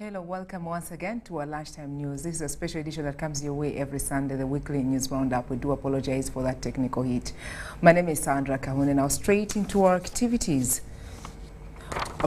Hello, welcome once again to our lunchtime news. This is a special edition that comes your way every Sunday, the weekly news roundup. We do apologize for that technical hit. My name is Sandra Kahunde. Now straight into our activities.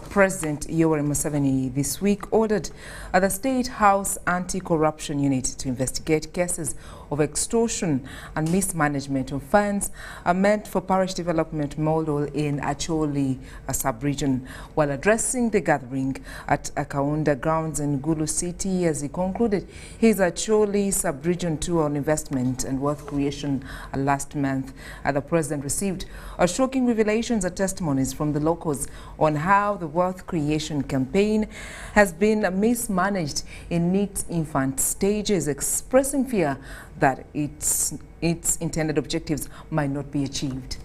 President Yoweri Museveni this week ordered the State House Anti-Corruption Unit to investigate cases of extortion and mismanagement of funds meant for parish development model in Acholi sub-region. While addressing the gathering at Kaunda grounds in Gulu City, as he concluded his Acholi sub-region tour on investment and wealth creation last month, the president received shocking revelations and testimonies from the locals on how the wealth creation campaign has been mismanaged in its infant stages, expressing fear that its intended objectives might not be achieved.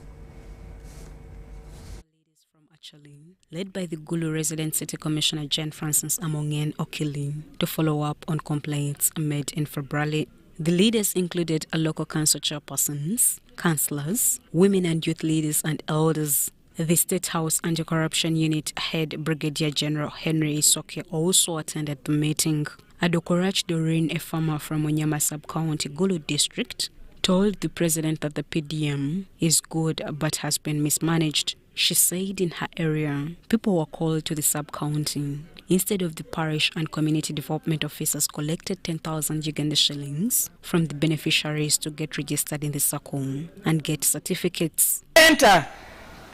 Leaders from Acholi, led by the Gulu resident city commissioner Jane Francis Amongen Okili, to follow up on complaints made in February. The leaders included local council chairpersons, councillors, women and youth leaders and elders. The State House Anti-Corruption Unit head Brigadier General Henry Isoke also attended the meeting. Adokorach Doreen, a farmer from Onyama Sub-County, Gulu District, told the president that the PDM is good but has been mismanaged. She said in her area, people were called to the sub-county. Instead of the parish and community development officers collected 10,000 Uganda shillings from the beneficiaries to get registered in the circle and get certificates. Enter.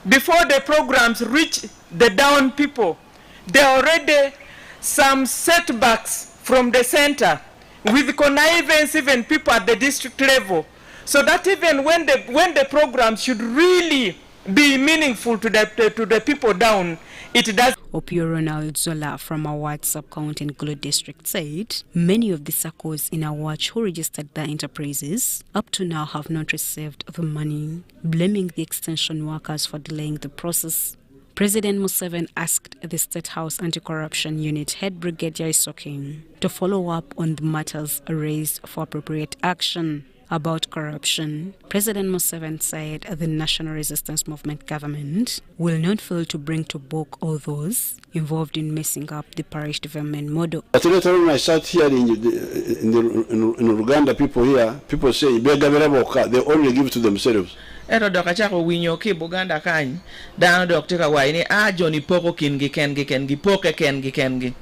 Before the programs reach the down people, there are already some setbacks from the center with connivance even people at the district level, so that even when the program should really be meaningful to the people down, it does. Opio Ronald Zola from Awad Sub-County in Gulu District said many of the circles in Awad who registered their enterprises up to now have not received the money, blaming the extension workers for delaying the process. President Museveni asked the State House Anti-Corruption Unit head Brigadier Isoke to follow up on the matters raised for appropriate action. About corruption, President Museveni said the National Resistance Movement government will not fail to bring to book all those involved in messing up the parish development model. But later when I start hearing in Uganda, people here, people say they only give to themselves. Ero doka chako winyo ki Buganda kany dano dok tika waini Johnny poko kengi poke kengi.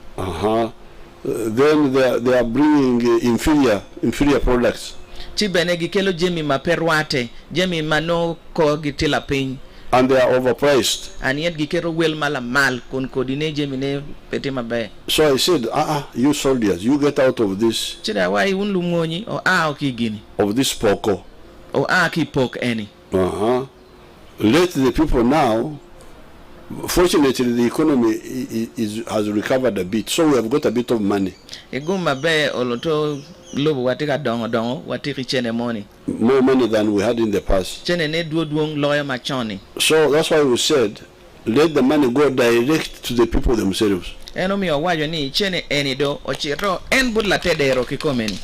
Then they are bringing inferior products. Chibene gikelo jemi maperwate, jemi mano ko gitila piny. And they are overpriced. And yet gikero wel mala mal kon kodine jemi ne pete mabe. So I said, you soldiers, you get out of this. Chida wai unlu monyi o okigini. Of this poko. O ki poke any. Let the people now. Fortunately, the economy has recovered a bit, so we have got a bit of money. Eguma be oloto lobo watika dongo watiki chene money. More money than we had in the past. Chene ne duodwong lawyer machoni. So that's why we said, let the money go direct to the people themselves. Eno mi owajo ni chene enido ochiro en budla tedero kikomeni.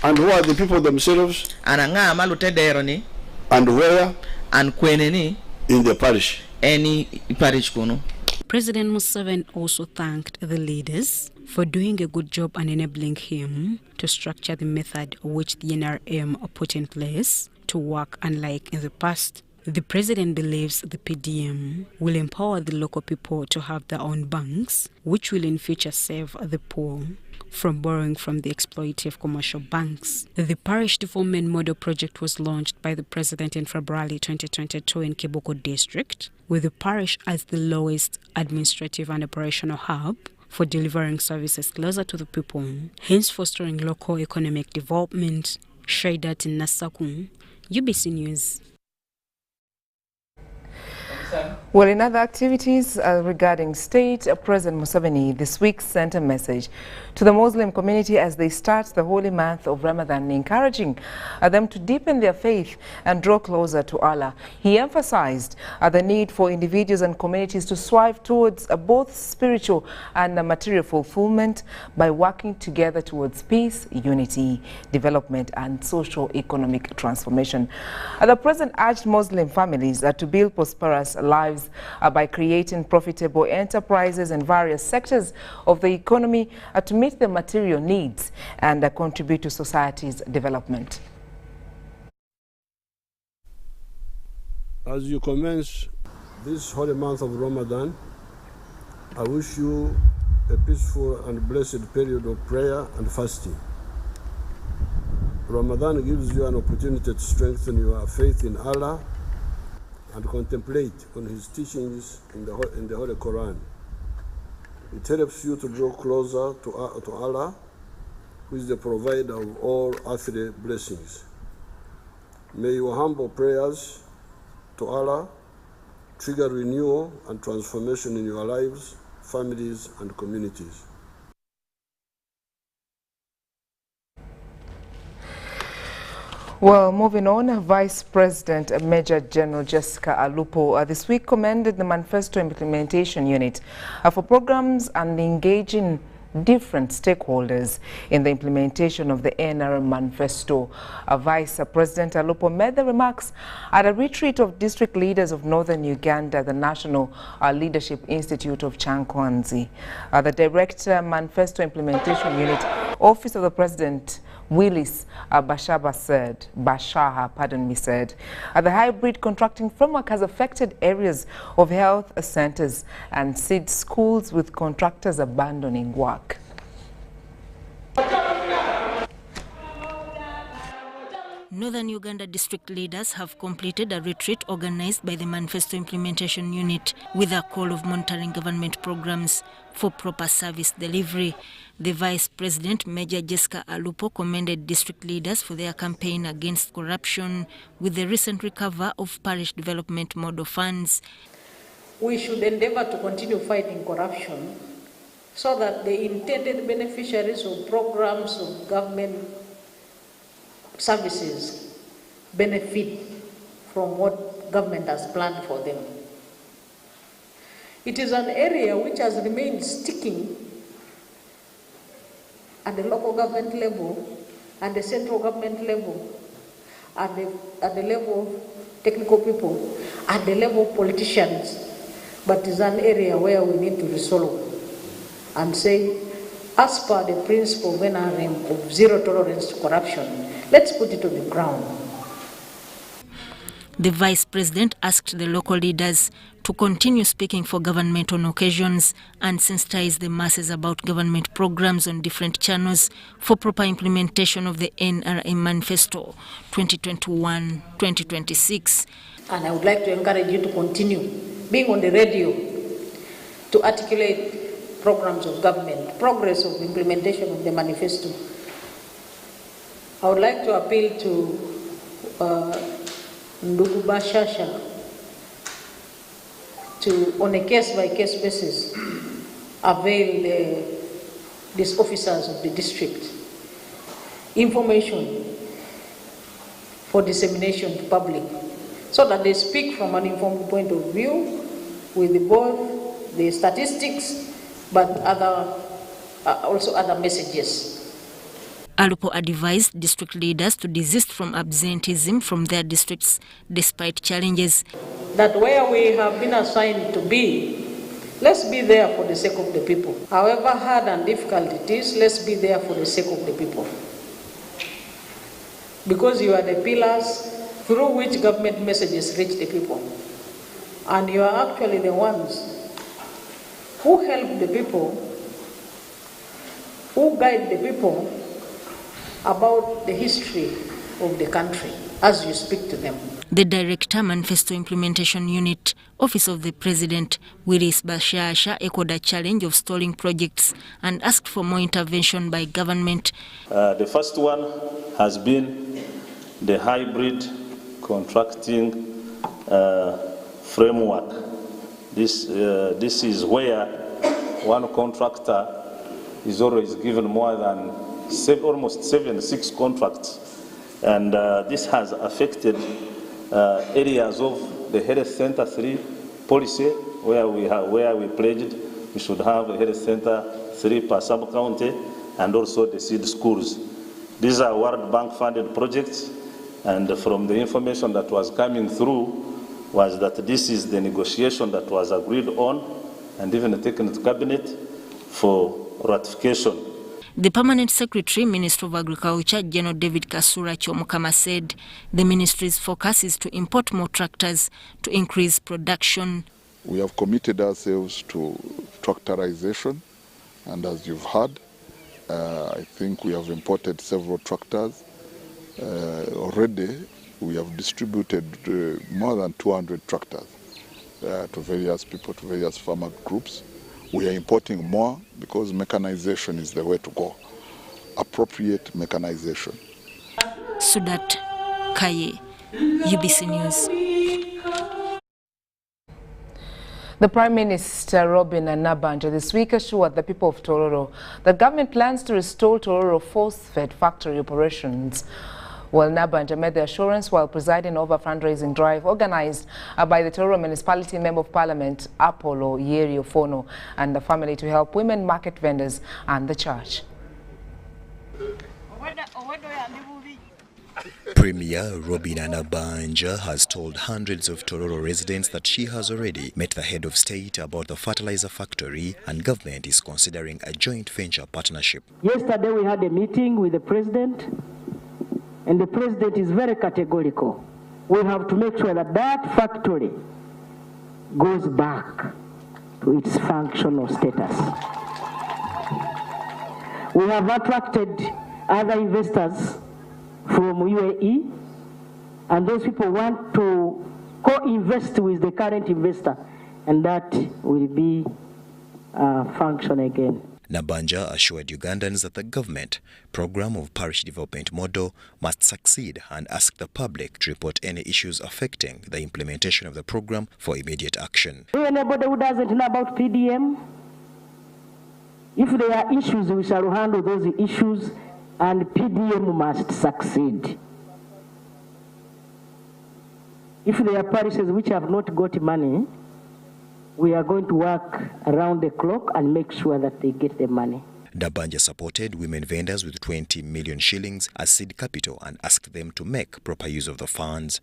And who are the people themselves? Ananga malu tedero ni. And where? And kweneni. In the parish. Any parish kuno. President Museveni also thanked the leaders for doing a good job and enabling him to structure the method which the NRM put in place to work unlike in the past. The president believes the PDM will empower the local people to have their own banks, which will in future save the poor from borrowing from the exploitative commercial banks. The Parish Development Model Project was launched by the President in February 2022 in Kiboko District, with the parish as the lowest administrative and operational hub for delivering services closer to the people, hence fostering local economic development. Shaidat in Nasaku, UBC News. Well, in other activities regarding state, President Museveni this week sent a message to the Muslim community as they start the holy month of Ramadan, encouraging them to deepen their faith and draw closer to Allah. He emphasized the need for individuals and communities to strive towards both spiritual and material fulfillment by working together towards peace, unity, development, and socio-economic transformation. The President urged Muslim families to build prosperous lives lives by creating profitable enterprises in various sectors of the economy to meet the material needs and contribute to society's development. As you commence this holy month of Ramadan, I wish you a peaceful and blessed period of prayer and fasting. Ramadan gives you an opportunity to strengthen your faith in Allah and contemplate on His teachings in the Holy Quran. It helps you to draw closer to Allah, who is the provider of all earthly blessings. May your humble prayers to Allah trigger renewal and transformation in your lives, families, and communities. Well, moving on, Vice President Major General Jessica Alupo this week commended the Manifesto Implementation Unit for programs and engaging different stakeholders in the implementation of the NRM Manifesto. Vice President Alupo made the remarks at a retreat of district leaders of Northern Uganda, the National Leadership Institute of Chankwanzi. The Director Manifesto Implementation Unit, Office of the President, Willis Bashaha said, the hybrid contracting framework has affected areas of health centers and seed schools with contractors abandoning work. Northern Uganda district leaders have completed a retreat organized by the Manifesto Implementation Unit with a call of monitoring government programs for proper service delivery. The Vice President, Major Jessica Alupo, commended district leaders for their campaign against corruption with the recent recovery of parish development model funds. We should endeavor to continue fighting corruption so that the intended beneficiaries of programs of government services benefit from what government has planned for them. It is an area which has remained sticking at the local government level, at the central government level, at the level of technical people, at the level of politicians, but is an area where we need to resolve and say, as per the principle of NRM of zero tolerance to corruption, let's put it on the ground. The Vice President asked the local leaders to continue speaking for government on occasions and sensitize the masses about government programs on different channels for proper implementation of the NRM Manifesto 2021-2026. And I would like to encourage you to continue being on the radio to articulate programs of government, progress of implementation of the manifesto. I would like to appeal to Ndugu Bashasha to, on a case-by-case basis, avail these officers of the district information for dissemination to public so that they speak from an informed point of view with both the statistics but also other messages. Alupo advised district leaders to desist from absenteeism from their districts despite challenges. That where we have been assigned to be, let's be there for the sake of the people. However hard and difficult it is, let's be there for the sake of the people. Because you are the pillars through which government messages reach the people. And you are actually the ones who help the people, who guide the people about the history of the country as you speak to them. The Director, Manifesto Implementation Unit, Office of the President, Willis Bashaha, echoed a challenge of stalling projects and asked for more intervention by government. The first one has been the hybrid contracting framework. This is where one contractor is always given more than almost 6 contracts, and this has affected areas of the Health Center 3 policy, where we pledged we should have a Health Center 3 per sub-county, and also the seed schools. These are World Bank funded projects, and from the information that was coming through, was that this is the negotiation that was agreed on and even taken to Cabinet for ratification. The Permanent Secretary, Minister of Agriculture, General David Kasura Chomukama, said the ministry's focus is to import more tractors to increase production. We have committed ourselves to tractorization, and as you've heard, I think we have imported several tractors. Already we have distributed more than 200 tractors to various people, to various farmer groups. We are importing more because mechanization is the way to go. Appropriate mechanization. Sudat Kaye, UBC News. The Prime Minister, Robin Nabanja, this week assured the people of Tororo that government plans to restore Tororo force-fed factory operations. Well, Nabanja made the assurance while presiding over a fundraising drive organized by the Tororo Municipality Member of Parliament, Apollo Yeri Ofono, and the family to help women market vendors and the church. Premier Robin Nabanja has told hundreds of Tororo residents that she has already met the head of state about the fertilizer factory and government is considering a joint venture partnership. Yesterday we had a meeting with the president, and the president is very categorical. We have to make sure that that factory goes back to its functional status. We have attracted other investors from UAE, and those people want to co-invest with the current investor, and that will be function again. Nabanja assured Ugandans that the government program of parish development model must succeed and asked the public to report any issues affecting the implementation of the program for immediate action. Anybody who doesn't know about PDM, if there are issues, we shall handle those issues, and PDM must succeed. If there are parishes which have not got money, we are going to work around the clock and make sure that they get the money. Nabanja supported women vendors with 20 million shillings as seed capital and asked them to make proper use of the funds.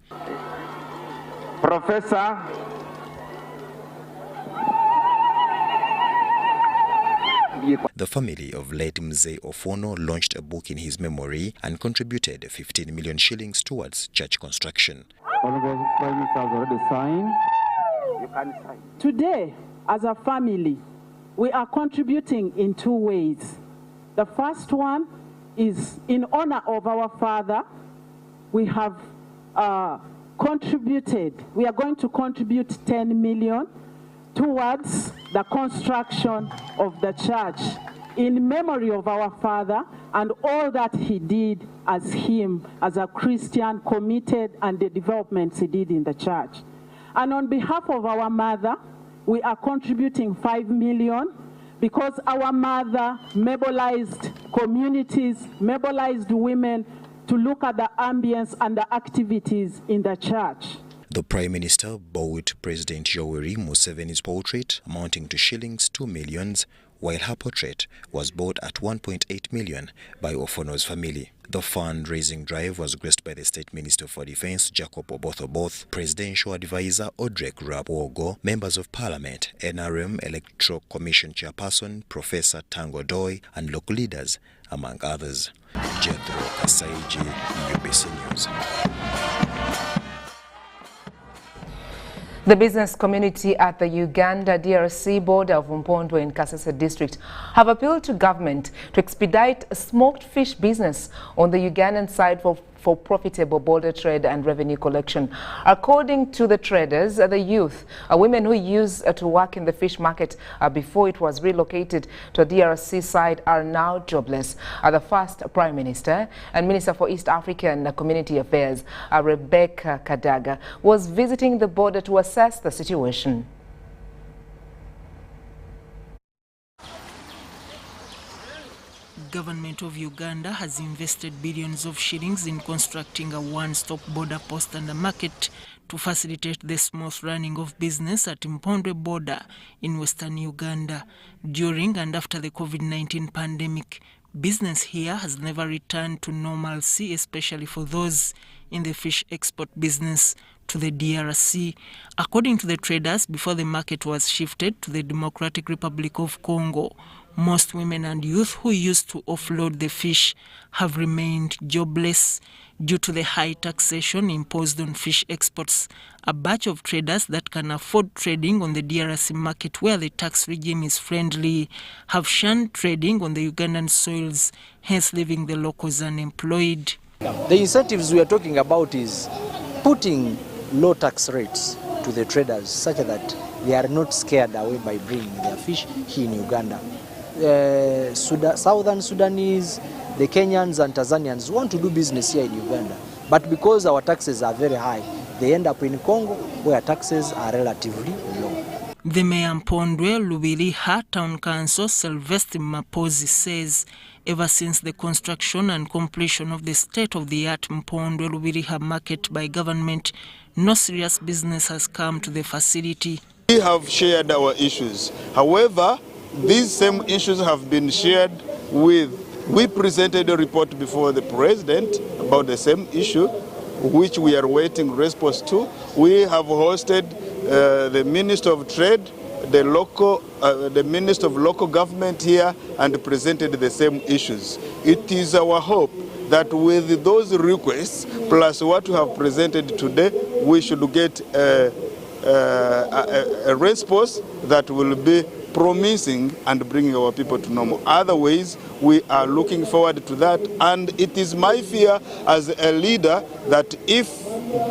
Professor The family of late Mzee Ofono launched a book in his memory and contributed 15 million shillings towards church construction. Honorable Prime Minister has already signed. Today, as a family, we are contributing in two ways. The first one is in honor of our father. We have contributed, we are going to contribute 10 million towards the construction of the church in memory of our father and all that he did as a Christian, committed, and the developments he did in the church. And on behalf of our mother, we are contributing 5 million because our mother mobilized communities, mobilized women to look at the ambience and the activities in the church. The Prime Minister bought President Yoweri Museveni's portrait amounting to shillings 2 million, while her portrait was bought at 1.8 million by Ofono's family. The fundraising drive was graced by the State Minister for Defense, Jacob Oboth, Presidential Advisor Odrek Rapogo, members of Parliament, NRM Electoral Commission Chairperson Professor Tango Doi, and local leaders, among others. Jethro Kasaiji, UBC News. The business community at the Uganda-DRC border of Mpondo in Kasese district have appealed to government to expedite smoked fish business on the Ugandan side for profitable border trade and revenue collection. According to the traders, the youth, women who used to work in the fish market before it was relocated to the DRC side are now jobless. The first Prime Minister and Minister for East African Community Affairs, Rebecca Kadaga, was visiting the border to assess the situation. Government of Uganda has invested billions of shillings in constructing a one-stop border post and a market to facilitate the smooth running of business at Mpondo border in western Uganda. During and after the COVID-19 pandemic, business here has never returned to normalcy, especially for those in the fish export business. to the DRC. According to the traders, before the market was shifted to the Democratic Republic of Congo, most women and youth who used to offload the fish have remained jobless due to the high taxation imposed on fish exports. A batch of traders that can afford trading on the DRC market where the tax regime is friendly have shunned trading on the Ugandan soils, hence leaving the locals unemployed. The incentives we are talking about is putting low tax rates to the traders such that they are not scared away by bringing their fish here in Uganda. Southern Sudanese, the Kenyans and Tanzanians want to do business here in Uganda, but because our taxes are very high, they end up in Congo where taxes are relatively low. The Mayor Mpondwe Lubiriha Town Council Sylvester Mapozi says ever since the construction and completion of the state-of-the-art Mpondwe Lubiriha market by government, no serious business has come to the facility. We have shared our issues. However, these same issues have been shared with. We presented a report before the president about the same issue, which we are waiting response to. We have hosted the Minister of Trade, the Minister of Local Government here, and presented the same issues. It is our hope that with those requests, plus what we have presented today, we should get a response that will be promising and bringing our people to normal. Otherwise, we are looking forward to that, and it is my fear as a leader that if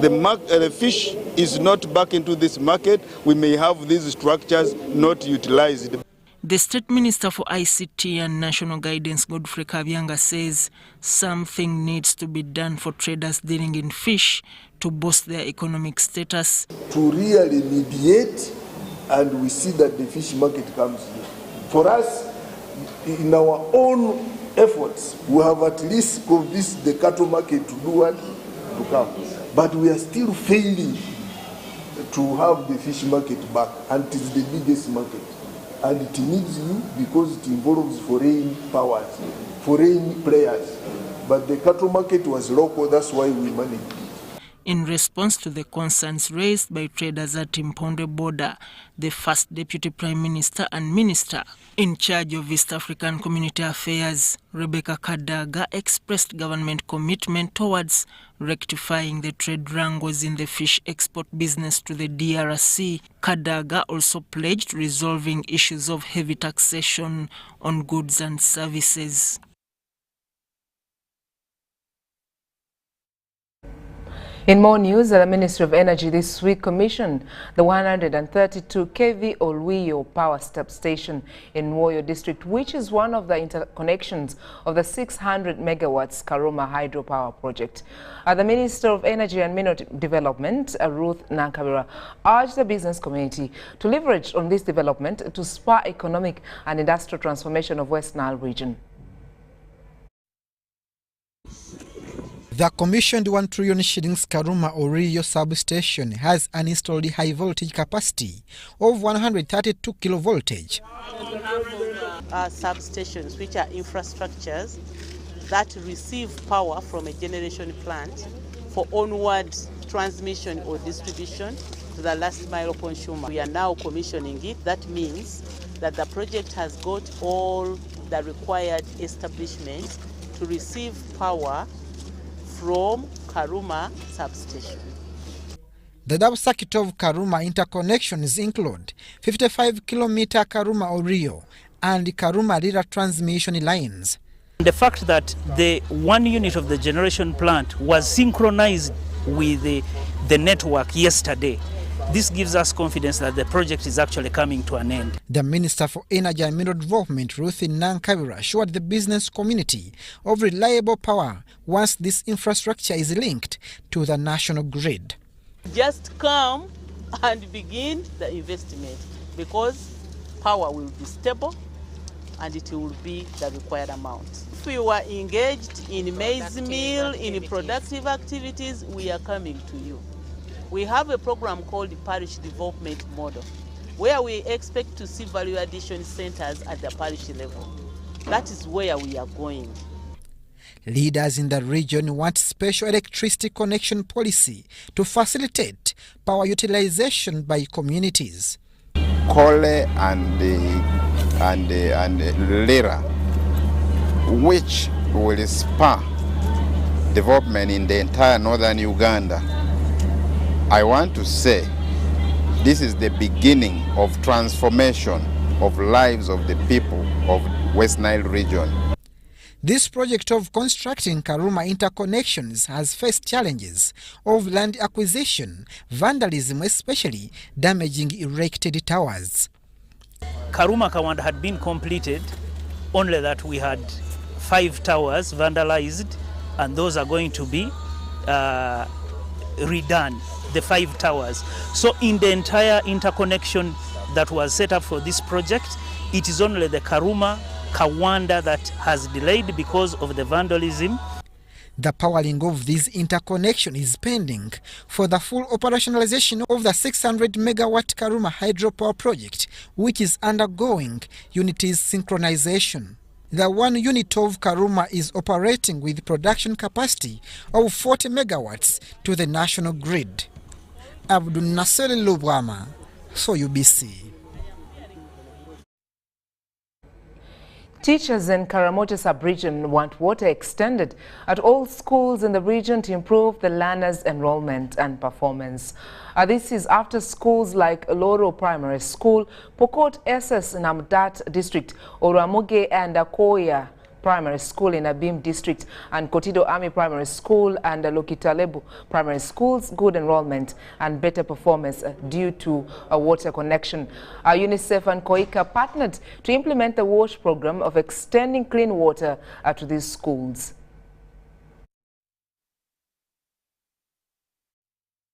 the fish is not back into this market, we may have these structures not utilized. The State Minister for ICT and National Guidance, Godfrey Kabyanga, says something needs to be done for traders dealing in fish to boost their economic status. To really mediate, and we see that the fish market comes in. For us, in our own efforts, we have at least convinced the cattle market to do what? To come. But we are still failing to have the fish market back, and it is the biggest market. And it needs you because it involves foreign powers, foreign players. But the cattle market was local, that's why we managed. In response to the concerns raised by traders at Mponde border, the first Deputy Prime Minister and Minister in charge of East African Community Affairs, Rebecca Kadaga, expressed government commitment towards rectifying the trade wrangles in the fish export business to the DRC. Kadaga also pledged resolving issues of heavy taxation on goods and services. In more news, the Ministry of Energy this week commissioned the 132 kV Olwiyo power substation in Woyo district, which is one of the interconnections of the 600 megawatts Karuma hydropower project. The Minister of Energy and Mineral Development, Ruth Nankabira, urged the business community to leverage on this development to spur economic and industrial transformation of West Nile region. The commissioned 1 trillion shillings Karuma Olwiyo substation has an installed high voltage capacity of 132 kilovoltage. Substations, which are infrastructures that receive power from a generation plant for onward transmission or distribution to the last mile consumer. We are now commissioning it. That means that the project has got all the required establishments to receive power from Karuma substation. The double circuit of Karuma interconnections include 55-kilometer Karuma Olwiyo and Karuma Lira transmission lines. The fact that the one unit of the generation plant was synchronized with the network yesterday, this gives us confidence that the project is actually coming to an end. The Minister for Energy and Mineral Development, Ruth Nankabira, assured the business community of reliable power once this infrastructure is linked to the national grid. Just come and begin the investment because power will be stable and it will be the required amount. If we were engaged in maize meal, in productive activities, we are coming to you. We have a program called the Parish Development Model, where we expect to see value addition centers at the parish level. That is where we are going. Leaders in the region want special electricity connection policy to facilitate power utilization by communities. Kole and Lira, which will spur development in the entire northern Uganda. I want to say this is the beginning of transformation of lives of the people of West Nile region. This project of constructing Karuma interconnections has faced challenges of land acquisition, vandalism, especially damaging erected towers. Karuma Kawanda had been completed, only that we had 5 towers vandalized, and those are going to be redone, the 5 towers. So in the entire interconnection that was set up for this project, it is only the Karuma Kawanda that has delayed because of the vandalism. The powering of this interconnection is pending for the full operationalization of the 600 megawatt Karuma hydropower project, which is undergoing Unity's synchronization. The 1 unit of Karuma is operating with production capacity of 40 megawatts to the national grid. Abdul Nasser Lubwama for UBC. Teachers in Karamoja sub-region want water extended at all schools in the region to improve the learners' enrollment and performance. This is after schools like Loro Primary School, Pokot SS in Amdat District, Oramuge and Akoya Primary School in Abim District, and Kotido Army Primary School and Lokitalebu Primary Schools good enrollment and better performance due to a water connection. UNICEF and Koika partnered to implement the WASH program of extending clean water to these schools.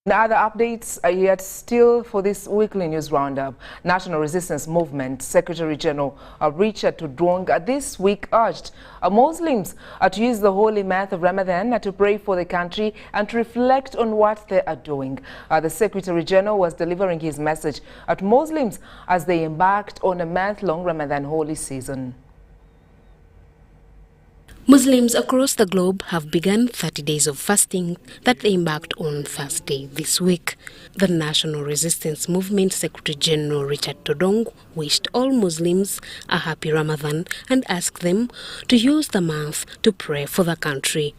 Now, other updates are yet still for this weekly news roundup. National Resistance Movement Secretary General Richard Tudwong this week urged Muslims to use the holy month of Ramadan to pray for the country and to reflect on what they are doing. The Secretary General was delivering his message to Muslims as they embarked on a month-long Ramadan holy season. Muslims across the globe have begun 30 days of fasting that they embarked on Thursday this week. The National Resistance Movement Secretary General Richard Tudwong wished all Muslims a happy Ramadan and asked them to use the month to pray for the country.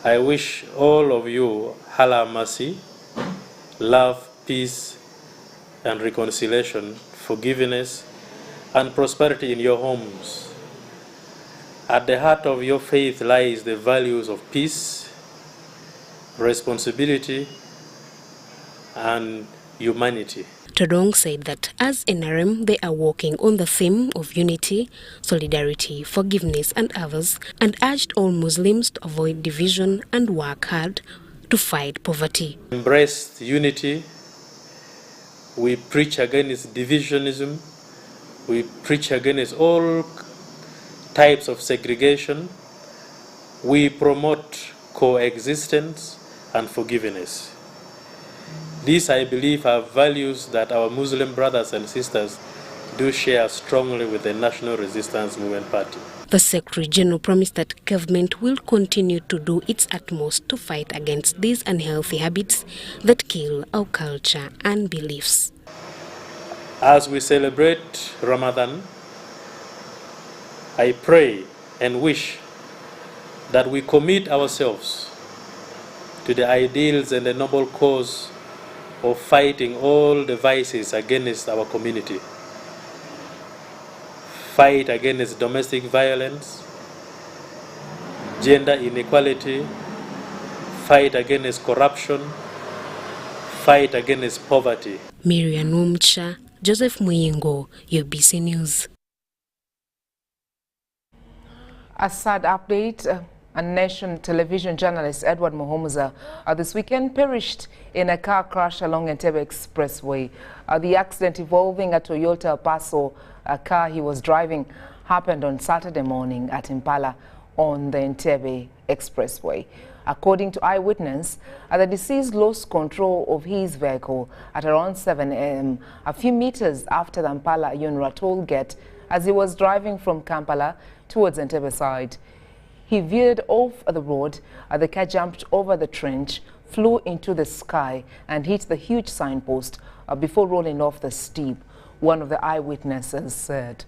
I wish all of you Allah mercy, love, peace and reconciliation, forgiveness and prosperity in your homes. At the heart of your faith lies the values of peace, responsibility, and humanity. Tudwong said that as NRM, they are working on the theme of unity, solidarity, forgiveness, and others, and urged all Muslims to avoid division and work hard to fight poverty. Embrace unity. We preach against divisionism. We preach against all types of segregation. We promote coexistence and forgiveness. These, I believe, are values that our Muslim brothers and sisters do share strongly with the National Resistance Movement Party. The Secretary General promised that government will continue to do its utmost to fight against these unhealthy habits that kill our culture and beliefs. As we celebrate Ramadan, I pray and wish that we commit ourselves to the ideals and the noble cause of fighting all the vices against our community. Fight against domestic violence, gender inequality, fight against corruption, fight against poverty. Miriam Umcha, Joseph Muyingo, UBC News. A sad update, a Nation television journalist, Edward Muhumuza, this weekend perished in a car crash along Entebbe Expressway. The accident involving a Toyota Passo car he was driving happened on Saturday morning at Impala on the Entebbe Expressway. According to eyewitness, the deceased lost control of his vehicle at around 7 a.m. a few meters after the Impala-Yunra toll gate as he was driving from Kampala towards Entebbe side. he veered off the road. The car jumped over the trench, flew into the sky and hit the huge signpost before rolling off the steep, one of the eyewitnesses said.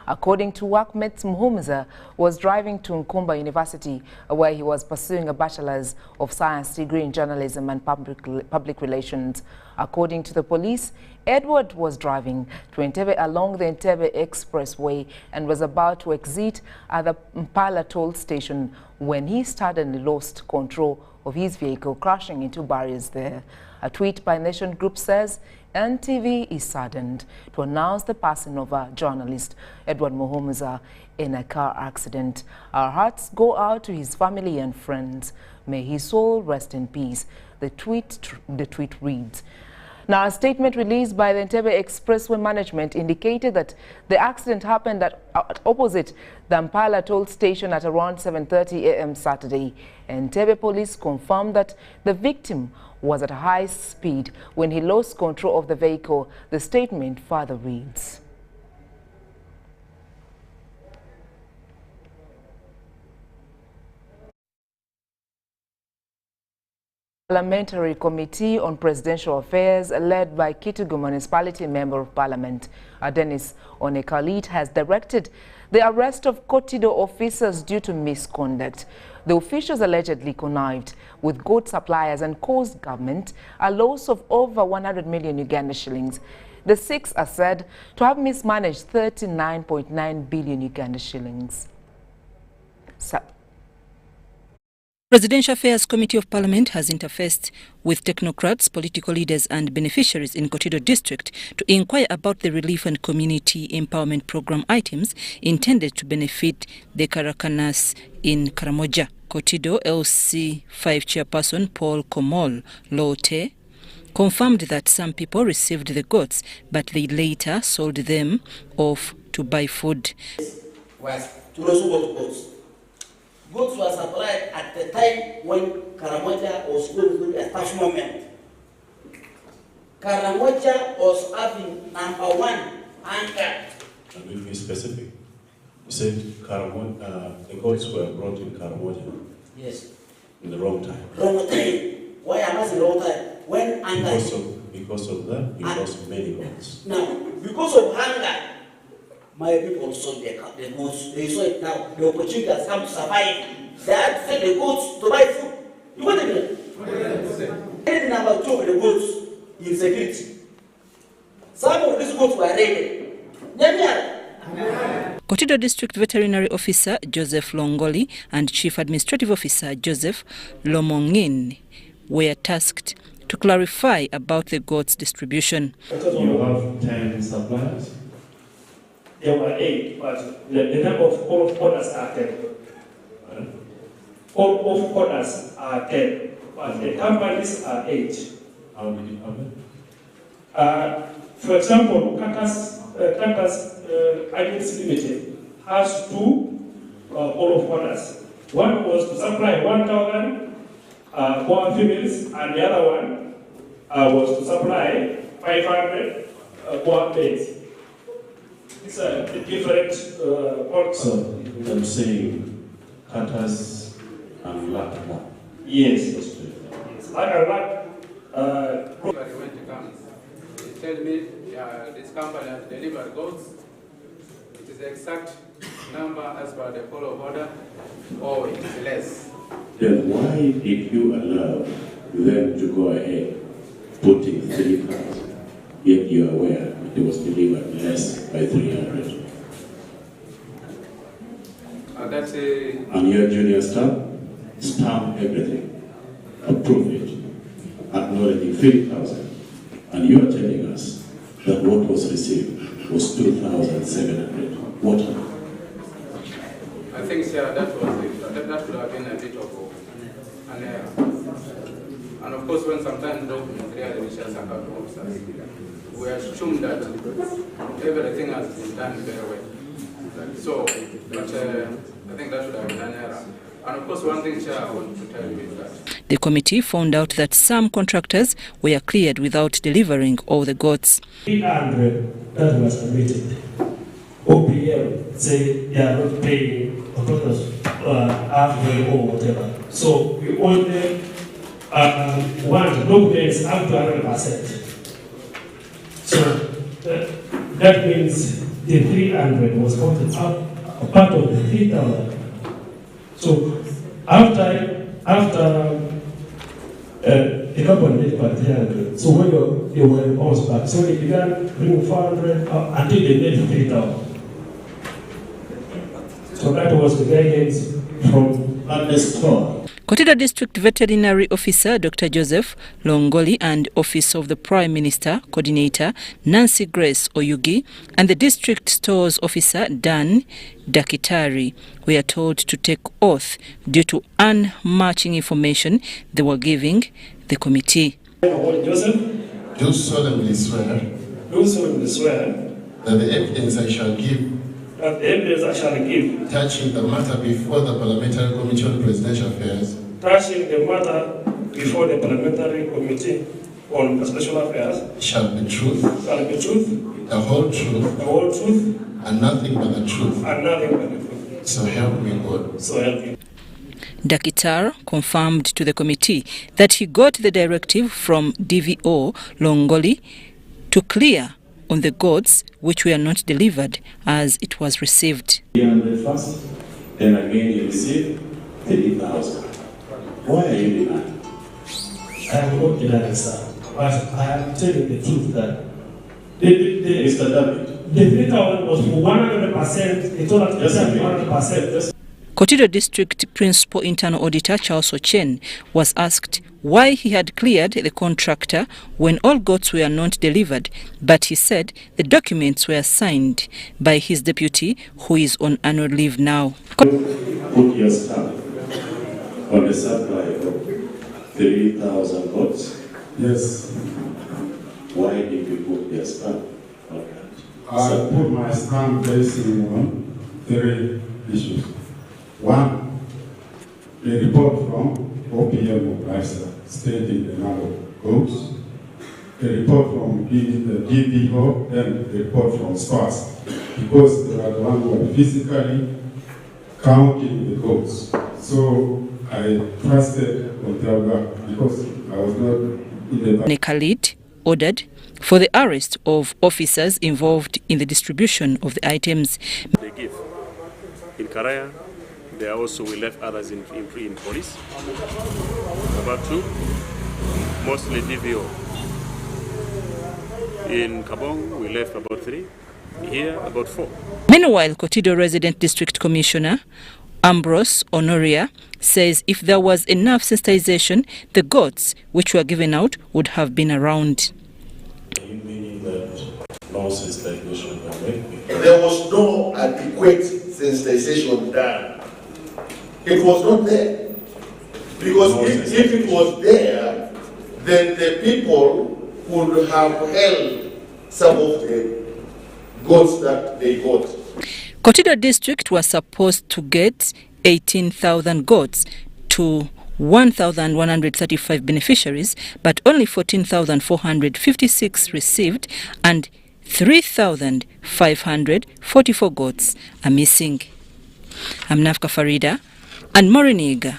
According to Ahmed, Muhumuza was driving to Nkumba University, where he was pursuing a Bachelor's of Science degree in journalism and public relations. According to the police, Edward was driving to Entebbe along the Entebbe Expressway and was about to exit at the Mpala toll station when he suddenly lost control of his vehicle, crashing into barriers there. A tweet by Nation Group says, NTV is saddened to announce the passing of a journalist, Edward Muhumuza, in a car accident. Our hearts go out to his family and friends. May his soul rest in peace. The tweet reads. Now, a statement released by the Entebbe Expressway management indicated that the accident happened at opposite the Mpala toll station at around 7:30 a.m. Saturday. Entebbe police confirmed that the victim was at high speed when he lost control of the vehicle. The statement further reads. Parliamentary Committee on Presidential Affairs, led by Kitugu Municipality Member of Parliament Dennis Onekalit, has directed the arrest of Kotido officers due to misconduct. The officials allegedly connived with goat suppliers and caused government a loss of over 100 million Uganda shillings. The six are said to have mismanaged 39.9 billion Uganda shillings. Presidential Affairs Committee of Parliament has interfaced with technocrats, political leaders and beneficiaries in Kotido district to inquire about the relief and community empowerment program items intended to benefit the Karakanas in Karamoja. Kotido LC5 chairperson Paul Komol Lote confirmed that some people received the goats, but they later sold them off to buy food. Goods were supplied at the time when Karamoja was going through a tough moment. Karamoja was having #1 hunger. And we'll be specific. You said the goods were brought in Karamoja. Yes. In the wrong time. Wrong time. Why am I saying wrong time? When hunger. Because of that, we lost many goods. Now, because of hunger, my people sold the goods. They saw it now. The opportunity has come to survive. They had to sell the goods to buy food. You got it? And number 2 of the goods, insecurity. Some of these goods were raided. Kotido District Veterinary Officer Joseph Longoli and Chief Administrative Officer Joseph Lomongin were tasked to clarify about the goods distribution. You have 10 suppliers? There were 8, but the number of all of orders are 10. All of orders are 10, but the companies are 8. How did it happen? For example, Kakas Agency Limited has 2 all of orders. One was to supply 1,000 boa females, and the other one was to supply 500 boa males. These are the different products. So I'm saying Katas and Lak. Yes. Lak and Lak. When it comes, they tell me this company has delivered goods. It is the exact number as per the follow order, or it is less. Then why did you allow them to go ahead putting 3,000, yet you are aware it was delivered less by 300? And your junior staff stamp everything, approve it, acknowledging 3,000, and you are telling us that what was received was 2,700. What happened? I think, sir, that would have been a bit of an error. And of course, when sometimes documents really reach us about officers, we assume that everything has been done very well. So, but I think that should have been an error. And of course, one thing, Chair, I want to tell you is that the committee found out that some contractors were cleared without delivering all the goods. 300 that was submitted. OPM say they are not paying halfway or whatever. So we only want documents up to 100%. So that means the 300 was counted up, part of the 3,000. So after the company did part 300, so when they were bounced back, so they began bringing 400 until they made 3,000. So that was the guidance from the store. Kotido District Veterinary Officer Dr. Joseph Longoli and Office of the Prime Minister Coordinator Nancy Grace Oyugi and the District Stores Officer Dan Dakitari were told to take oath due to unmatching information they were giving the committee. Joseph, Do solemnly swear that the evidence I shall give touching the matter before the Parliamentary Committee on Presidential Affairs shall be truth, the whole truth, and nothing but the truth. So help me God. Dakitar confirmed to the committee that he got the directive from DVO Longoli to clear on the goods which were not delivered as it was received. 300 first, then again you receive 3,000. Why are you denying? I am not denying, sir. But I am telling the truth that Mr. David, the 3,000 was for 100%, the total 100%. Kotido District Principal Internal Auditor Charles Ochen was asked why he had cleared the contractor when all goods were not delivered, but he said the documents were signed by his deputy, who is on annual leave now. put your stamp on the supply of 3,000 votes. Yes. Why did you put your stamp on that? I put my stamp basing on 3 issues. One, a report from OPM Mobilizers stating the number of goods, a report from the DPO, and a report from SPAS, because they are the ones who are physically counting the goods. So I trusted on their work because I was not in the Khalid ordered for the arrest of officers involved in the distribution of the items. They give. In Karaya, there also we left others in police. About 2, mostly DVO. In Kabong, we left about 3. Here, about 4. Meanwhile, Kotido Resident District Commissioner Ambrose Honoria says if there was enough sensitization, the goods which were given out would have been around. Meaning that no sensitization was made? There was no adequate sensitization done. It was not there. Because if it was there, then the people would have held some of the goods that they got. Kotido District was supposed to get 18,000 goats to 1,135 beneficiaries, but only 14,456 received and 3,544 goats are missing. I'm Nafka Farida and Moriniga.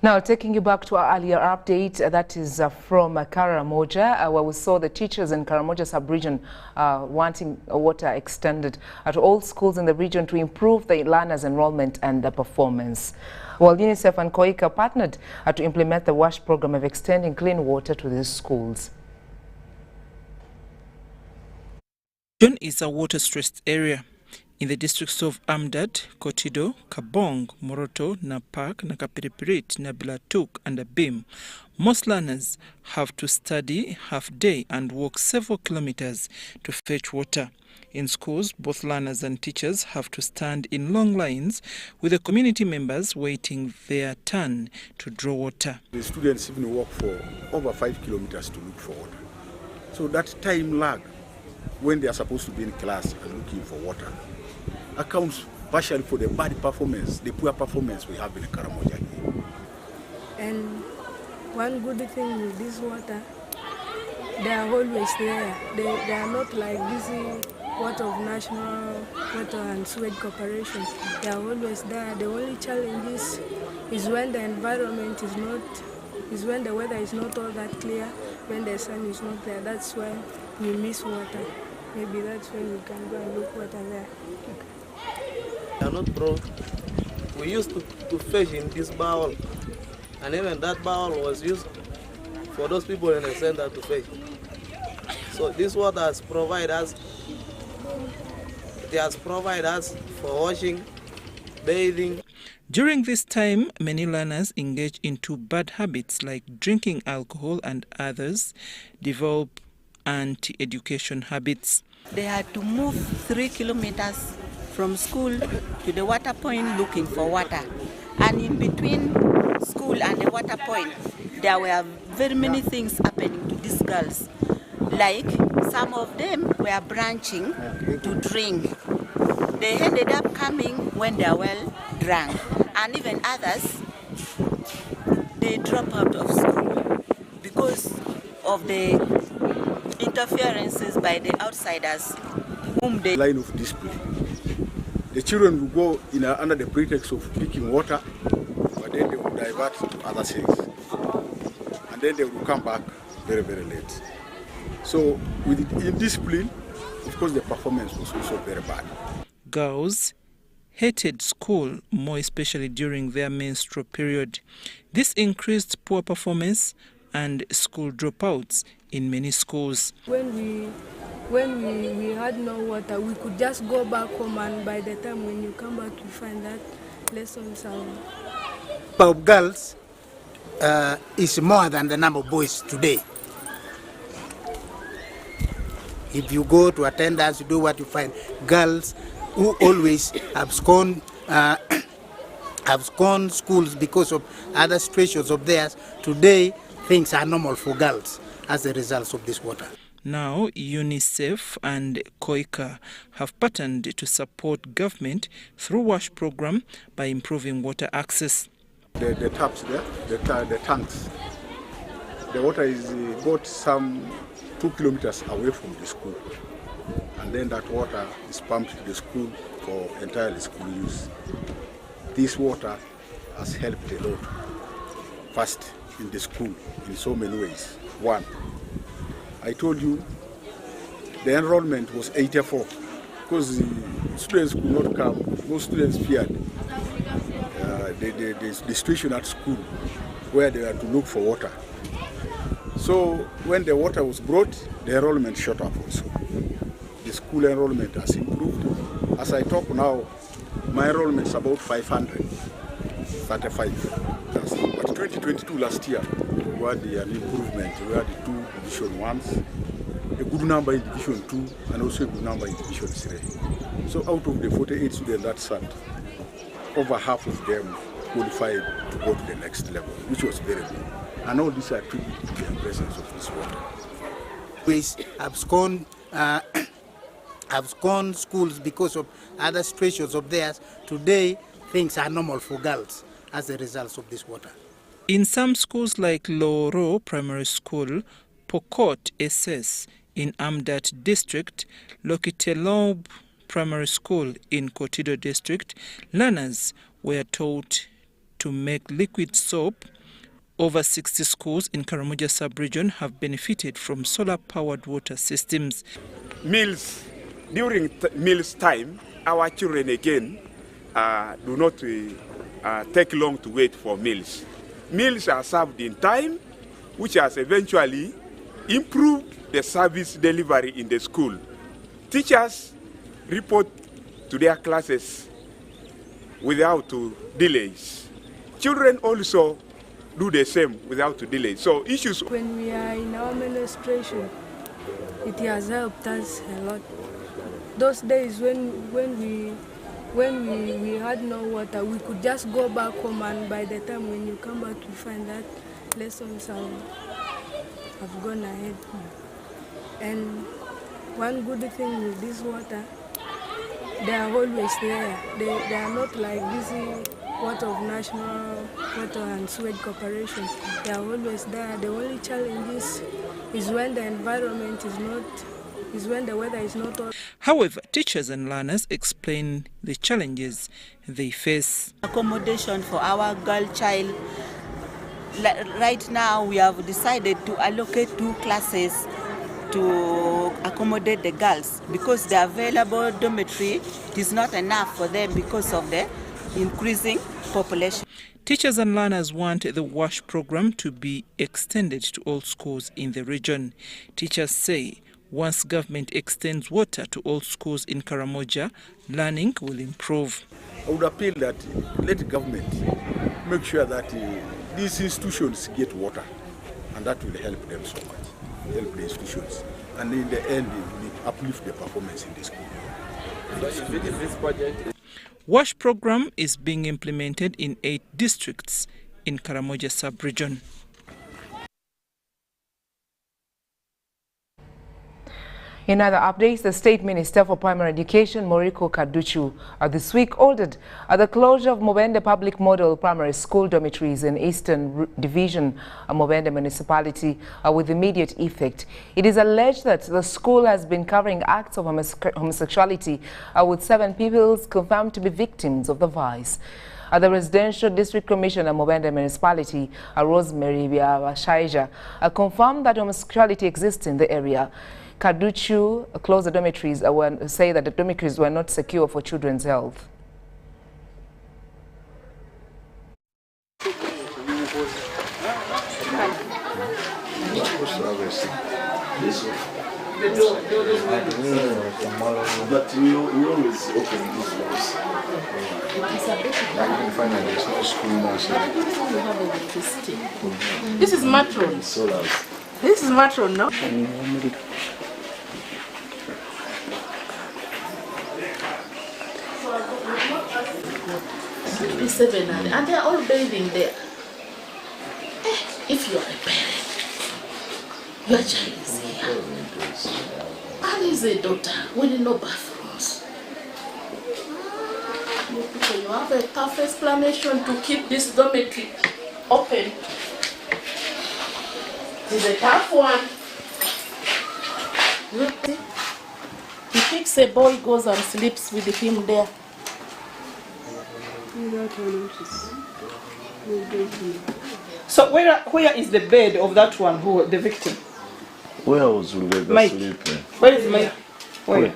Now, taking you back to our earlier update, that is from Karamoja, where we saw the teachers in Karamoja sub-region wanting water extended to all schools in the region to improve the learners' enrollment and the performance. While UNICEF and COICA partnered to implement the WASH program of extending clean water to these schools. Region is a water-stressed area. In the districts of Amdad, Kotido, Kabong, Moroto, Napak, Nakapiripirit, Nabilatuk, and Abim, most learners have to study half-day and walk several kilometers to fetch water. In schools, both learners and teachers have to stand in long lines with the community members waiting their turn to draw water. The students even walk for over 5 kilometers to look for water. So that time lag when they are supposed to be in class and looking for water accounts partially for the bad performance, the poor performance we have in Karamoja. And one good thing with this water, they are always there. They are not like busy water of National Water and Sewage Corporation. They are always there. The only challenge is when the environment is not, is when the weather is not all that clear, when the sun is not there. That's when we miss water. Maybe that's when we can go and look water there. They are not broke. We used to fish in this bowl, and even that bowl was used for those people in the center to fish. So this water has provided us, it has provided us for washing, bathing. During this time, many learners engage into bad habits like drinking alcohol, and others develop anti-education habits. They had to move 3 kilometers from school to the water point looking for water. And in between school and the water point, there were very many things happening to these girls. Like some of them were branching to drink. They ended up coming when they are well drunk. And even others, they drop out of school because of the interferences by the outsiders whom they... Line of discipline. The children will go in under the pretext of picking water, but then they will divert to other things. And then they will come back very, very late. So with indiscipline, of course the performance was also very bad. Girls hated school, more especially during their menstrual period. This increased poor performance and school dropouts in many schools. When we had no water, we could just go back home, and by the time when you come back, you find that lessons are... The number of girls is more than the number of boys today. If you go to attendance, you do what you find. Girls who always abscond schools because of other situations of theirs, today things are normal for girls as a result of this water. Now, UNICEF and COICA have partnered to support government through WASH program by improving water access. The taps there, the tanks, the water is got some 2 kilometers away from the school. And then that water is pumped to the school for entirely school use. This water has helped a lot. First, in the school, in so many ways. One, I told you the enrollment was 84 because the students could not come. Most students feared the situation at school where they had to look for water. So when the water was brought, the enrollment shot up also. The school enrollment has improved. As I talk now, my enrollment is about 535. But 2022 last year, we had an improvement. We had 2 Division 1s, a good number in Division 2, and also a good number in Division 3. So out of the 48 students that sat, over half of them qualified to go to the next level, which was very good. And all these are attributed to the presence of this water. We abscond schools because of other situations of theirs. Today, things are normal for girls as a result of this water. In some schools like Loro Primary School, Pokot SS in Amdat District, Lokitelob Primary School in Kotido District, learners were taught to make liquid soap. Over 60 schools in Karamoja sub-region have benefited from solar-powered water systems. Meals, during meals time, our children again do not take long to wait for meals. Meals are served in time, which has eventually improved the service delivery in the school. Teachers report to their classes without delays. Children also do the same without delay. So issues... When we are in our menstruation, it has helped us a lot. Those days when we had no water, we could just go back home, and by the time when you come back, you find that lessons have gone ahead. And one good thing with this water, they are always there. They are not like this water of National Water and Sewage Corporation. They are always there. The only challenge is when the environment is not is when the weather is not all. However, teachers and learners explain the challenges they face. Accommodation for our girl child. Right now, we have decided to allocate 2 classes to accommodate the girls because the available dormitory is not enough for them because of the increasing population. Teachers and learners want the WASH program to be extended to all schools in the region. Teachers say once government extends water to all schools in Karamoja, learning will improve. I would appeal that let the government make sure that these institutions get water, and that will help them so much, help the institutions. And in the end, it will uplift the performance in the school. WASH program is being implemented in 8 districts in Karamoja sub-region. In other updates, the State Minister for Primary Education, Moriko Kaduchu, this week ordered the closure of Mubende Public Model Primary School dormitories in Eastern Division, Mubende Municipality, with immediate effect. It is alleged that the school has been covering acts of homosexuality with 7 pupils confirmed to be victims of the vice. The Residential District Commissioner, Mubende Municipality, Rosemary Shaija, confirmed that homosexuality exists in the area. Kaduchu closed the dormitories, say that the dormitories were not secure for children's health. But we always open these doors. I find that there's no school now. This is matron. This is matron, no? 57 and they're all bathing there. If you're a parent, your child is here. And is a daughter with no bathrooms. You have a tough explanation to keep this dormitory open. It's a tough one. He picks a boy, goes and sleeps with him there. So where is the bed of that one, who the victim? Where was Rebecca Mike. sleeping? Where is Mike? Where?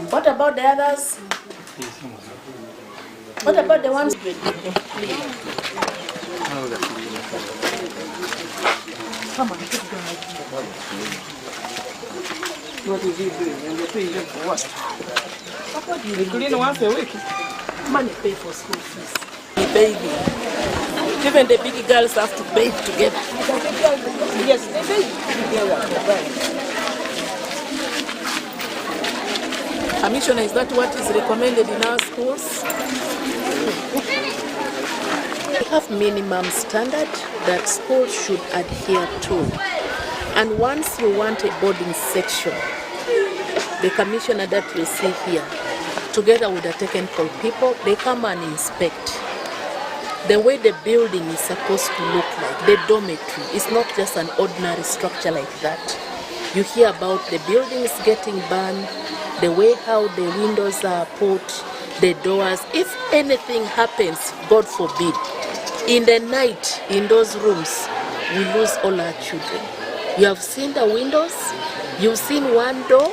What about the others? What about the ones? Come on, keep going. What is he doing? And they pay him for what? They clean once a week. Money pay for school fees. The baby. Even the big girls have to bathe together. Yes, they bathe together. Commissioner, is that what is recommended in our schools? We have minimum standard that schools should adhere to. And once you want a boarding section, the commissioner that we see here, together with the technical people, they come and inspect. The way the building is supposed to look like, the dormitory, is not just an ordinary structure like that. You hear about the buildings getting burned, the way how the windows are put, the doors. If anything happens, God forbid, in the night, in those rooms, we lose all our children. You have seen the windows, you've seen one door,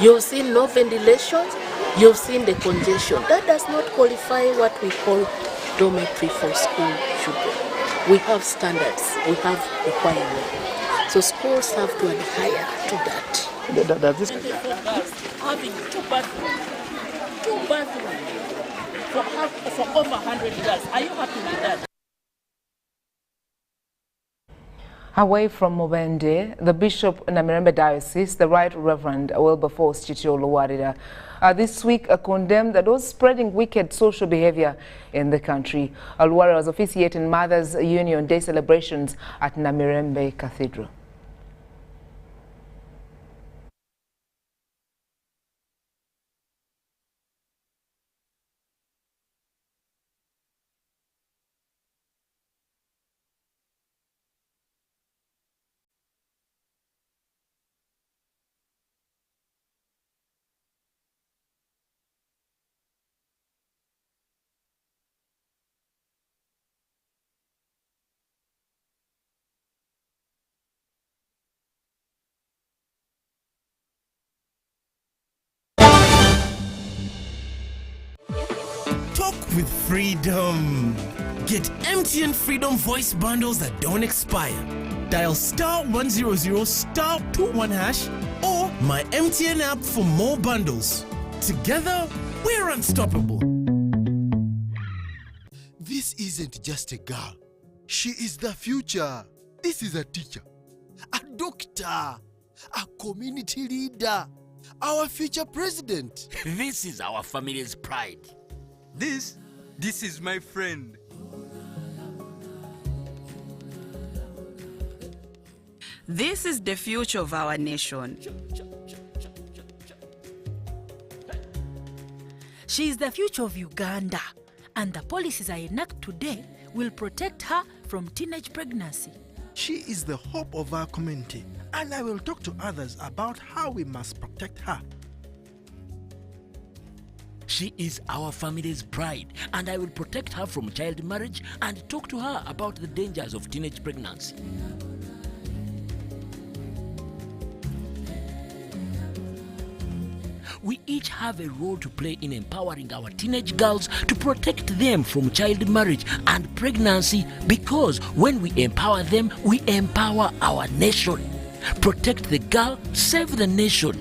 you've seen no ventilation, you've seen the congestion. That does not qualify what we call dormitory for school children. We have standards, we have requirements. So schools have to adhere to that. Having 2 bathrooms for over 100 girls. Are you happy with that? Away from Mubende, the Bishop in Namirembe Diocese, the Right Reverend Wilberforce Chicho Luwarida, this week condemned those spreading wicked social behavior in the country. Luwarida was officiating Mothers Union Day celebrations at Namirembe Cathedral. Talk with freedom. Get MTN Freedom voice bundles that don't expire. Dial *100 *21 hash or my MTN app for more bundles. Together, we're unstoppable. This isn't just a girl. She is the future. This is a teacher, a doctor, a community leader, our future president. This is our family's pride. This is my friend. This is the future of our nation. She is the future of Uganda, and the policies I enact today will protect her from teenage pregnancy. She is the hope of our community, and I will talk to others about how we must protect her. She is our family's pride, and I will protect her from child marriage and talk to her about the dangers of teenage pregnancy. We each have a role to play in empowering our teenage girls to protect them from child marriage and pregnancy, because when we empower them, we empower our nation. Protect the girl, save the nation.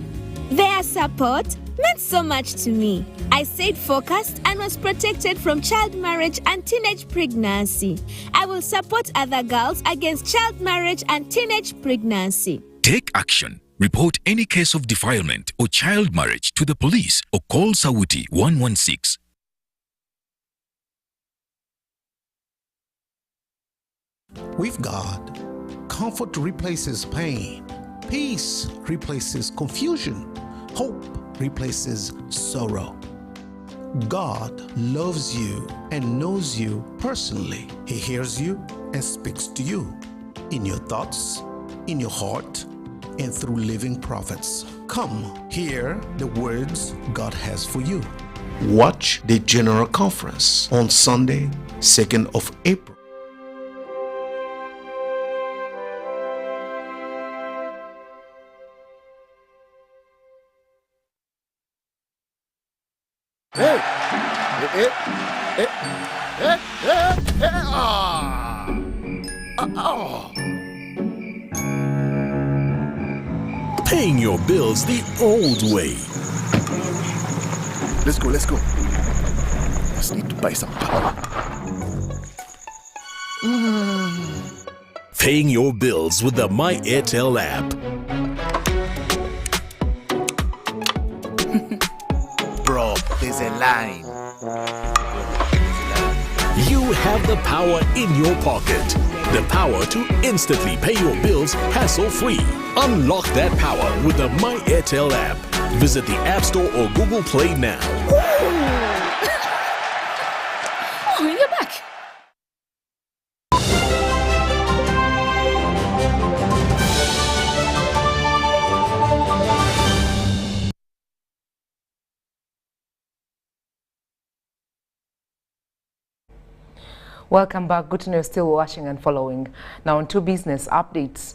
Their support meant so much to me. I stayed focused and was protected from child marriage and teenage pregnancy. I will support other girls against child marriage and teenage pregnancy. Take action. Report any case of defilement or child marriage to the police or call Sawuti 116. With God, comfort replaces pain. Peace replaces confusion. Hope replaces sorrow. God loves you and knows you personally. He hears you and speaks to you in your thoughts, in your heart, and through living prophets. Come, hear the words God has for you. Watch the General Conference on Sunday, 2nd of April. Hey! Paying your bills the old way. Let's go. Just need to buy some power. Paying your bills with the My Airtel app. Bro, there's a line. You have the power in your pocket. The power to instantly pay your bills hassle-free. Unlock that power with the My Airtel app. Visit the App Store or Google Play now. Oh, you're back. Welcome back. Good to know you're still watching and following. Now on to business updates.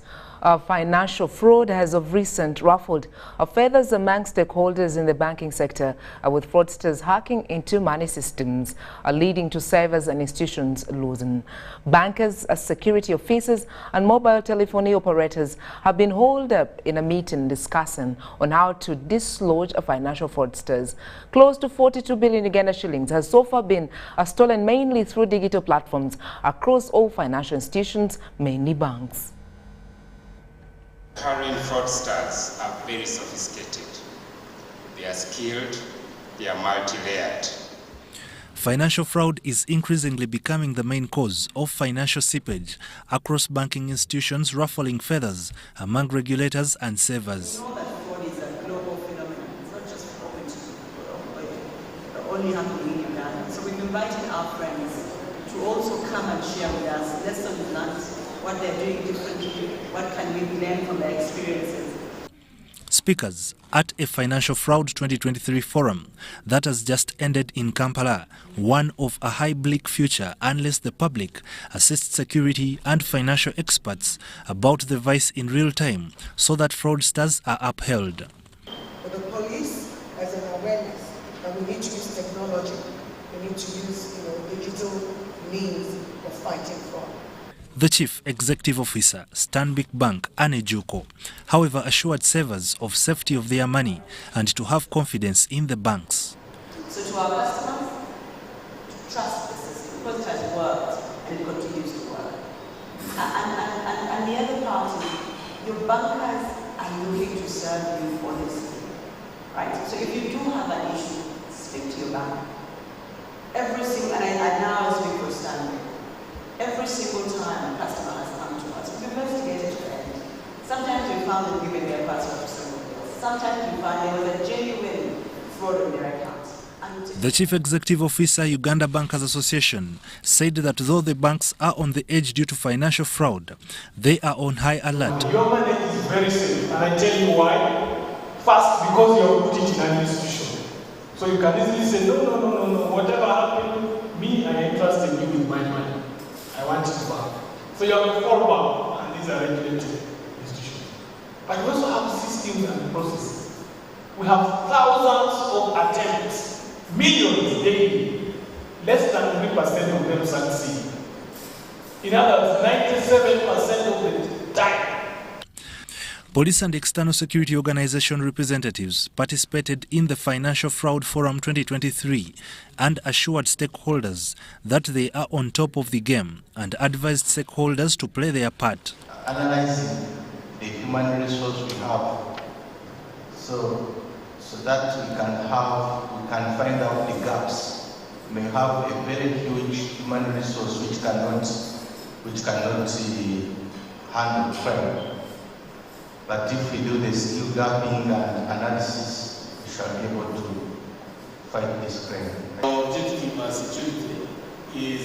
Financial fraud has of recent ruffled feathers among stakeholders in the banking sector, with fraudsters hacking into money systems, leading to savers and institutions losing. Bankers, security officers and mobile telephony operators have been holed up in a meeting discussing on how to dislodge financial fraudsters. Close to 42 billion Uganda shillings has so far been stolen mainly through digital platforms across all financial institutions, mainly banks. Current fraudsters are very sophisticated. They are skilled, they are multi-layered. Financial fraud is increasingly becoming the main cause of financial seepage across banking institutions, ruffling feathers among regulators and savers. We know that fraud is a global phenomenon. It's not just only happening in Uganda. So we've invited our friends to also come and share with us lessons learned, what they're doing differently, what can we learn from their experiences. Speakers at a Financial Fraud 2023 forum that has just ended in Kampala, one of a high bleak future unless the public assists security and financial experts about the vice in real time so that fraudsters are upheld. For the police, as an awareness that we need to use technology We need to use, digital means of fighting fraud. The Chief Executive Officer, Stanbic Bank, Anne Juko, however, assured savers of safety of their money and to have confidence in the banks. So to our customers, to trust the system because it has worked and it continues to work. And the other part is your bankers are looking to serve you honestly, right? So if you do have an issue, speak to your bank. Every single, and now I speak for Stanbic. Every single time a customer has come to us, we've investigated to end. Sometimes we found them giving their password to somebody else. Sometimes we find there was a genuine fraud in their accounts. The Chief Executive Officer, Uganda Bankers Association, said that though the banks are on the edge due to financial fraud, they are on high alert. Your money is very safe, and I tell you why. First, because you have put it in an institution. So you can easily say, no, whatever happened, me, I entrust in you with my money. I want it back. So you have a fallback, and these are regulated institutions. But we also have systems and processes. We have thousands of attempts, millions daily. Less than 3% of them succeed. In other words, 97% of the time. Police and external security organization representatives participated in the Financial Fraud Forum 2023 and assured stakeholders that they are on top of the game and advised stakeholders to play their part. Analyzing the human resource we have so that we can find out the gaps. We may have a very huge human resource which cannot handle crime. But if we do the skill gapping and analysis, we shall be able to fight this crime. Our objective as security is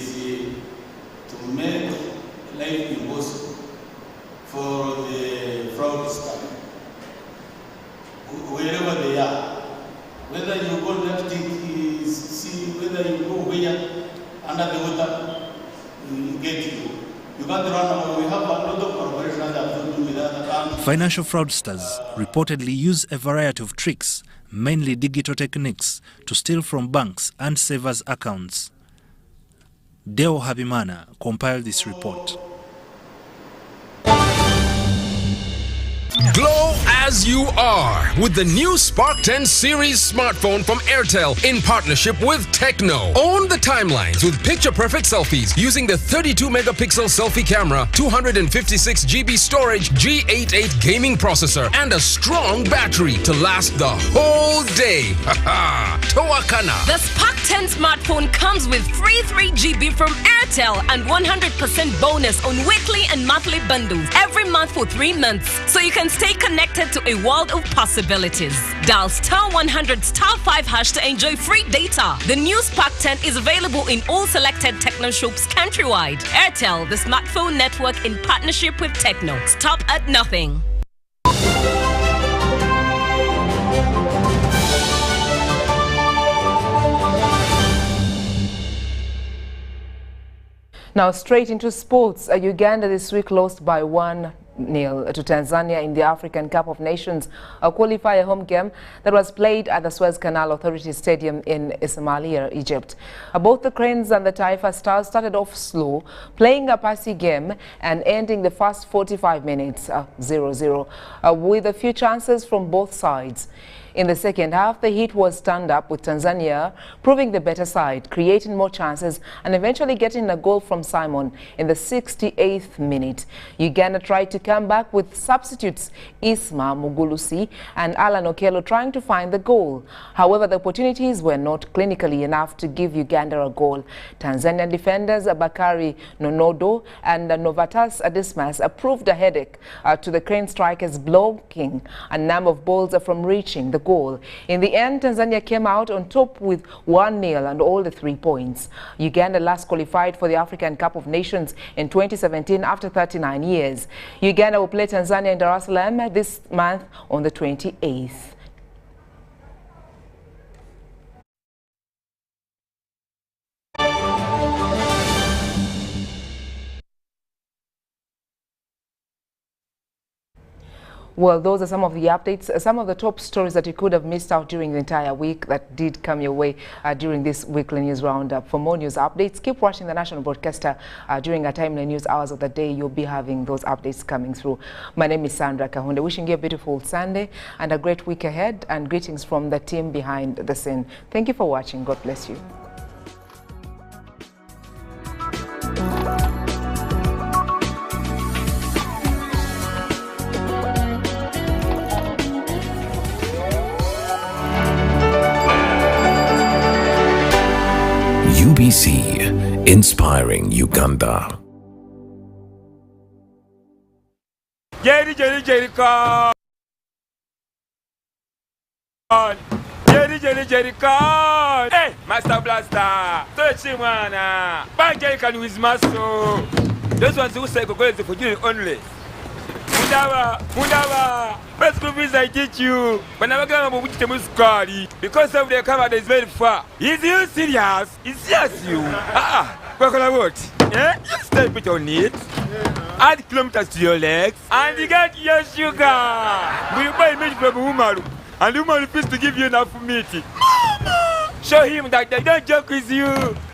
to make life impossible for the fraudsters, wherever they are. Whether you go left is see, whether you go where under the water, get you. You can't run away. We have a lot of corporations that have to do with other countries. Financial fraudsters reportedly use a variety of tricks, mainly digital techniques, to steal from banks and savers' accounts. Deo Habimana compiled this report. Glow as you are with the new Spark 10 series smartphone from Airtel in partnership with Tecno. Own the timelines with picture-perfect selfies using the 32-megapixel selfie camera, 256 GB storage, G88 gaming processor, and a strong battery to last the whole day. Haha! Toakana. The Spark 10 smartphone comes with free 3 GB from Airtel and 100% bonus on weekly and monthly bundles every month for 3 months, so you can stay connected to a world of possibilities. Dial *100*5# to enjoy free data. The new Spark 10 is available in all selected Tecno shops countrywide. Airtel, the smartphone network in partnership with Tecno. Stop at nothing. Now straight into sports. Uganda this week lost by 1-0 to Tanzania in the African Cup of Nations, a qualifier home game that was played at the Suez Canal Authority Stadium in Ismailia, Egypt. Both the Cranes and the Taifa Stars started off slow, playing a passy game and ending the first 45 minutes 0-0 with a few chances from both sides. In the second half, the heat was turned up with Tanzania proving the better side, creating more chances and eventually getting a goal from Simon in the 68th minute. Uganda tried to come back with substitutes Isma Mugulusi and Alan Okello trying to find the goal. However, the opportunities were not clinically enough to give Uganda a goal. Tanzanian defenders Bakari Nonodo and Novatas Adismas proved a headache to the Crane strikers, blocking a number of balls from reaching the goal. In the end, Tanzania came out on top with 1-0 and all the 3 points. Uganda last qualified for the African Cup of Nations in 2017 after 39 years. Uganda will play Tanzania in Dar es Salaam this month on the 28th. Well, those are some of the updates, some of the top stories that you could have missed out during the entire week that did come your way during this weekly news roundup. For more news updates, keep watching the National Broadcaster during our timely news hours of the day. You'll be having those updates coming through. My name is Sandra Kahunde, wishing you a beautiful Sunday and a great week ahead, and greetings from the team behind the scene. Thank you for watching. God bless you. UBC, inspiring Uganda. Jerry, come! Jerry, come! Hey, Master Blaster! Touch him, man! Bang Jerry can with muscle! Those ones who say go for you only. Mundava! Best movies I teach you. When I go to which the scarry, because of the camera is very far. Is you serious? It's serious you. What can I what? Yeah? You step it on it. Add kilometers to your legs. And you get your sugar. Will you buy meat from Umaru? And Umaru refuse to give you enough meat. Mama! Show him that they don't joke with you.